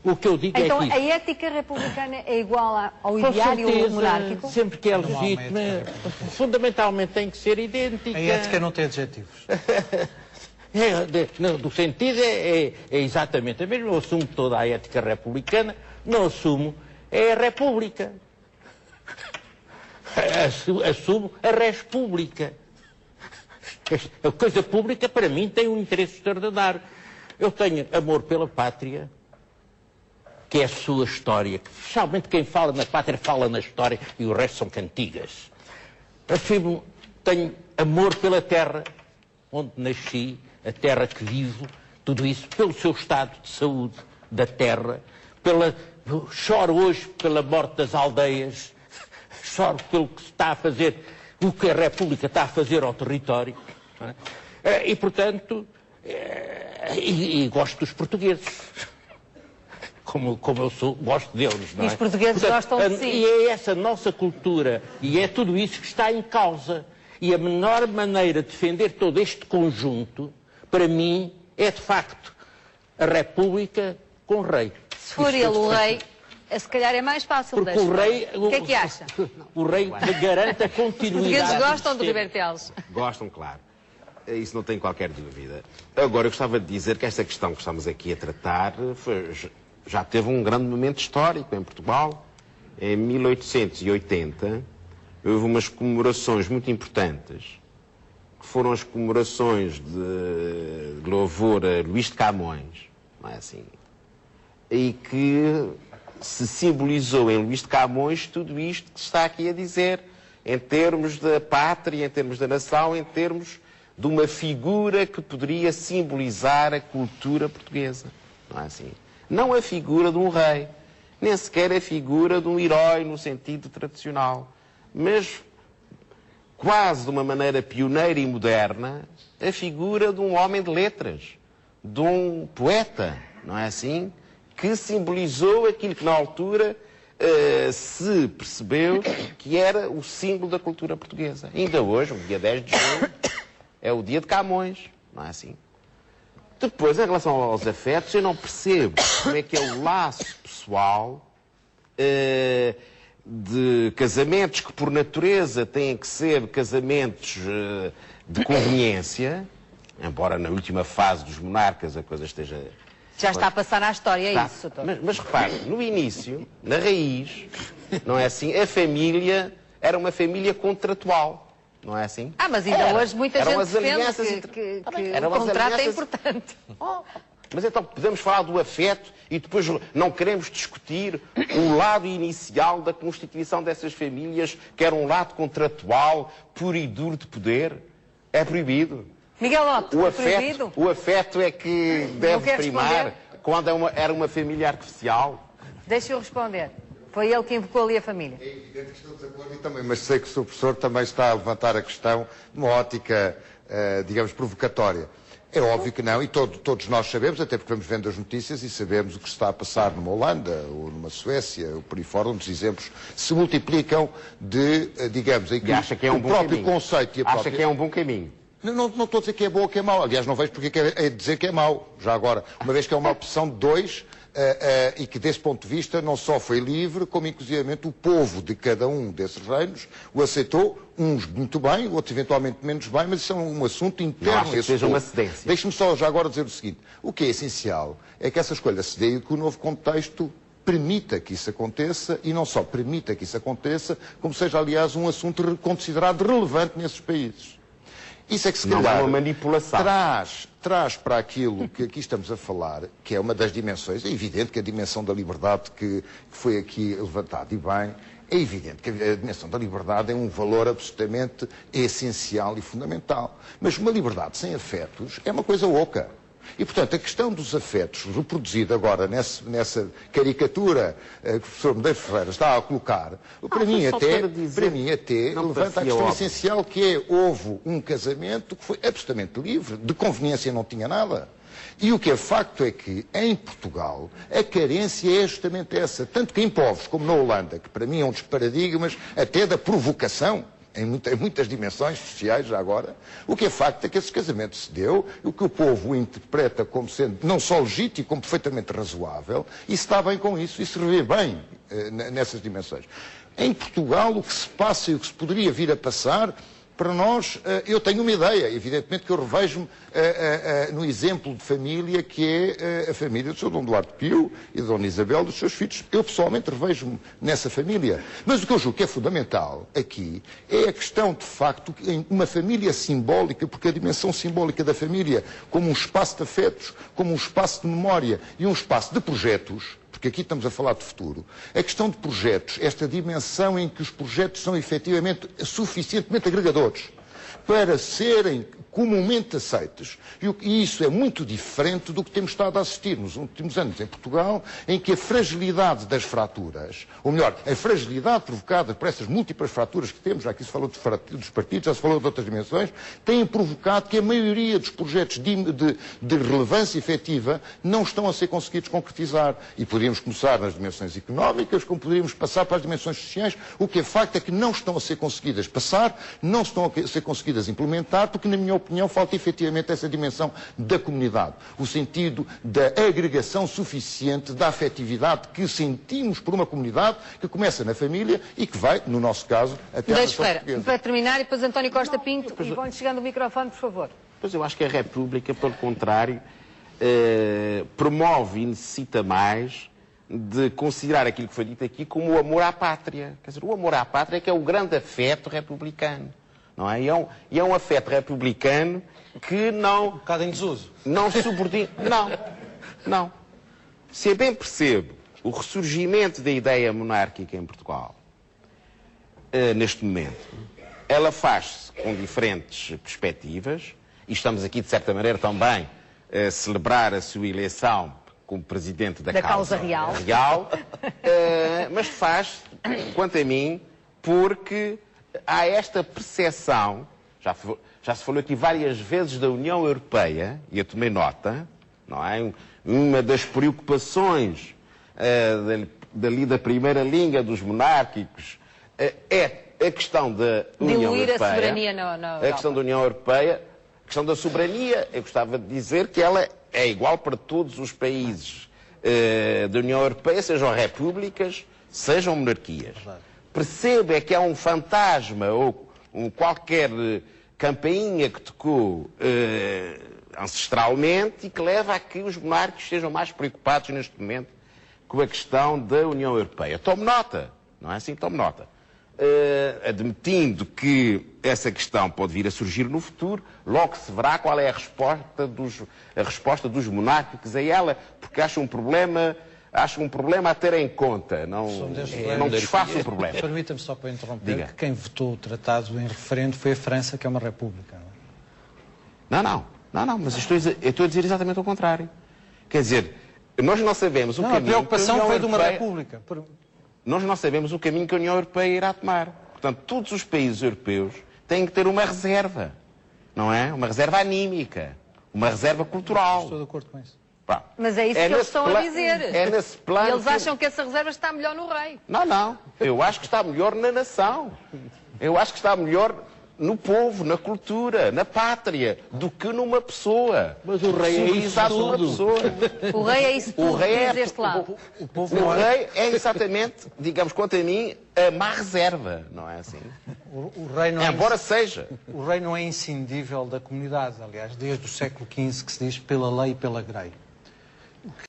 O que eu digo então, é que... a ética republicana é igual ao ideário monárquico? Sempre que é legítima, fundamentalmente tem que ser idêntica. A ética não tem adjetivos. Do sentido é exatamente a mesma. Eu assumo toda a ética republicana, não assumo é a república. Assumo a res pública. A coisa pública, para mim, tem um interesse extraordinário. Eu tenho amor pela pátria, que é a sua história. Especialmente quem fala na pátria fala na história e o resto são cantigas. Afirmo, tenho amor pela terra onde nasci, a terra que vivo, tudo isso pelo seu estado de saúde da terra, choro hoje pela morte das aldeias, choro pelo que se está a fazer, o que a República está a fazer ao território. E, portanto, gosto dos portugueses. Como eu sou, gosto deles, não é? E os portugueses gostam de si. E é essa nossa cultura, e é tudo isso que está em causa. E a menor maneira de defender todo este conjunto, para mim, é de facto a República com o rei. Se for ele o rei, se calhar é mais fácil. Porque o rei... O que é que acha? O rei garante a continuidade. Os portugueses gostam de Ribeiro Teles. Gostam, claro. Isso não tem qualquer dúvida. Agora, eu gostava de dizer que esta questão que estamos aqui a tratar já teve um grande momento histórico em Portugal. Em 1880, houve umas comemorações muito importantes, que foram as comemorações de louvor a Luís de Camões, não é assim? E que se simbolizou em Luís de Camões tudo isto que se está aqui a dizer, em termos da pátria, em termos da nação, em termos de uma figura que poderia simbolizar a cultura portuguesa, não é assim? Não a figura de um rei, nem sequer a figura de um herói no sentido tradicional, mas quase de uma maneira pioneira e moderna, a figura de um homem de letras, de um poeta, não é assim? Que simbolizou aquilo que na altura se percebeu que era o símbolo da cultura portuguesa. Ainda hoje, o dia 10 de junho, é o dia de Camões, não é assim? Depois, em relação aos afetos, eu não percebo como é que é o laço pessoal de casamentos que, por natureza, têm que ser casamentos de conveniência, embora na última fase dos monarcas a coisa esteja... Já está a passar na história, é isso, doutor. Mas repare, no início, na raiz, não é assim, a família era uma família contratual. Não é assim? Mas ainda hoje muita gente defende que o contrato é importante. Mas então podemos falar do afeto e depois não queremos discutir o lado inicial da constituição dessas famílias, que era um lado contratual, puro e duro de poder? É proibido. Miguel Otto, é proibido? O afeto é que deve primar quando era uma família artificial. Deixa eu responder. Foi ele que invocou ali a família. É evidente que estou de acordo também, mas sei que o Sr. Professor também está a levantar a questão numa ótica, digamos, provocatória. É óbvio que não, e todos nós sabemos, até porque vamos vendo as notícias e sabemos o que está a passar numa Holanda ou numa Suécia, ou por aí fora, onde os exemplos se multiplicam de, digamos, em que o próprio conceito e a própria... Acha que é um bom caminho? Não estou a dizer que é bom ou que é mau. Aliás, não vejo porque é dizer que é mau, já agora. Uma vez que é uma opção de dois... e que, desse ponto de vista, não só foi livre, como, inclusivamente, o povo de cada um desses reinos o aceitou, uns muito bem, outros eventualmente menos bem, mas isso é um assunto interno. Não acho que seja uma cedência. Deixe-me só já agora dizer o seguinte. O que é essencial é que essa escolha se dê e que o novo contexto permita que isso aconteça, e não só permita que isso aconteça, como seja, aliás, um assunto considerado relevante nesses países. Isso é que se calhar não é uma manipulação. Traz para aquilo que aqui estamos a falar, que é uma das dimensões, é evidente que a dimensão da liberdade que foi aqui levantada, e bem, é evidente que a dimensão da liberdade é um valor absolutamente essencial e fundamental. Mas uma liberdade sem afetos é uma coisa oca. E, portanto, a questão dos afetos, reproduzida agora nessa caricatura que o professor Medeiros Ferreira está a colocar, para mim até levanta a questão essencial, que é, houve um casamento que foi absolutamente livre, de conveniência não tinha nada. E o que é facto é que, em Portugal, a carência é justamente essa. Tanto que em povos como na Holanda, que para mim é um dos paradigmas até da provocação, em muitas dimensões sociais já agora. O que é facto é que esse casamento se deu, o que o povo o interpreta como sendo não só legítimo, como perfeitamente razoável, e se está bem com isso, e se revê bem nessas dimensões. Em Portugal, o que se passa e o que se poderia vir a passar, para nós, eu tenho uma ideia, evidentemente que eu revejo-me no exemplo de família que é a família do Sr. Dom Duarte Pio e da Dona Isabel, dos seus filhos. Eu pessoalmente revejo-me nessa família. Mas o que eu julgo que é fundamental aqui é a questão, de facto, em uma família simbólica, porque a dimensão simbólica da família, como um espaço de afetos, como um espaço de memória e um espaço de projetos, porque aqui estamos a falar de futuro, a questão de projetos, esta dimensão em que os projetos são efetivamente suficientemente agregadores para serem comumente aceitos. E isso é muito diferente do que temos estado a assistir nos últimos anos em Portugal, em que a fragilidade das fraturas, ou melhor, a fragilidade provocada por essas múltiplas fraturas que temos, já aqui se falou dos partidos, já se falou de outras dimensões, tem provocado que a maioria dos projetos de relevância efetiva não estão a ser conseguidos concretizar. E poderíamos começar nas dimensões económicas, como poderíamos passar para as dimensões sociais. O que é facto é que não estão a ser conseguidas passar, não estão a ser conseguidas implementar, porque, na minha opinião, falta efetivamente essa dimensão da comunidade, o sentido da agregação suficiente, da afetividade que sentimos por uma comunidade que começa na família e que vai, no nosso caso, até à nação portuguesa. Para terminar, e depois António Costa Pinto, e vão-lhe chegando o microfone, por favor. Pois eu acho que a República, pelo contrário, promove e necessita mais de considerar aquilo que foi dito aqui como o amor à pátria. Quer dizer, o amor à pátria é que é o grande afeto republicano. Não é? E é um afeto republicano que não... Um bocado em desuso. Não subordina... Não. Se eu bem percebo o ressurgimento da ideia monárquica em Portugal, neste momento, ela faz-se com diferentes perspectivas, e estamos aqui, de certa maneira, também a celebrar a sua eleição como Presidente da Causa Real, mas faz, quanto a mim, porque há esta percepção, já se falou aqui várias vezes da União Europeia, e eu tomei nota, não é? Uma das preocupações dali da primeira linha dos monárquicos é a questão da União Europeia. Diluir a soberania na Europa. A questão da União Europeia, a questão da soberania, eu gostava de dizer que ela é igual para todos os países da União Europeia, sejam repúblicas, sejam monarquias. Percebe que há um fantasma ou qualquer campainha que tocou ancestralmente e que leva a que os monarcas sejam mais preocupados neste momento com a questão da União Europeia. Tome nota, não é assim? Tome nota. Admitindo que essa questão pode vir a surgir no futuro, logo se verá qual é a resposta dos monárquicos a ela, porque acho um problema a ter em conta, não desfaça um problema. Permita-me só para interromper, que quem votou o tratado em referendo foi a França, que é uma república. Não, mas eu estou a dizer exatamente o contrário. Quer dizer, nós não sabemos o caminho... A preocupação foi de uma república. Nós não sabemos o caminho que a União Europeia irá tomar. Portanto, todos os países europeus têm que ter uma reserva, não é? Uma reserva anímica, uma reserva cultural. Estou de acordo com isso. Mas é isso que eles estão a dizer. É nesse plano. E eles acham que essa reserva está melhor no rei. Não. Eu acho que está melhor na nação. Eu acho que está melhor no povo, na cultura, na pátria, do que numa pessoa. Mas o rei é isso tudo. O rei é isso tudo, o rei diz deste lado. O rei é exatamente, digamos, quanto a mim, a má reserva, não é assim? O rei não Embora seja. O rei não é inscindível da comunidade, aliás, desde o século XV que se diz pela lei e pela grei.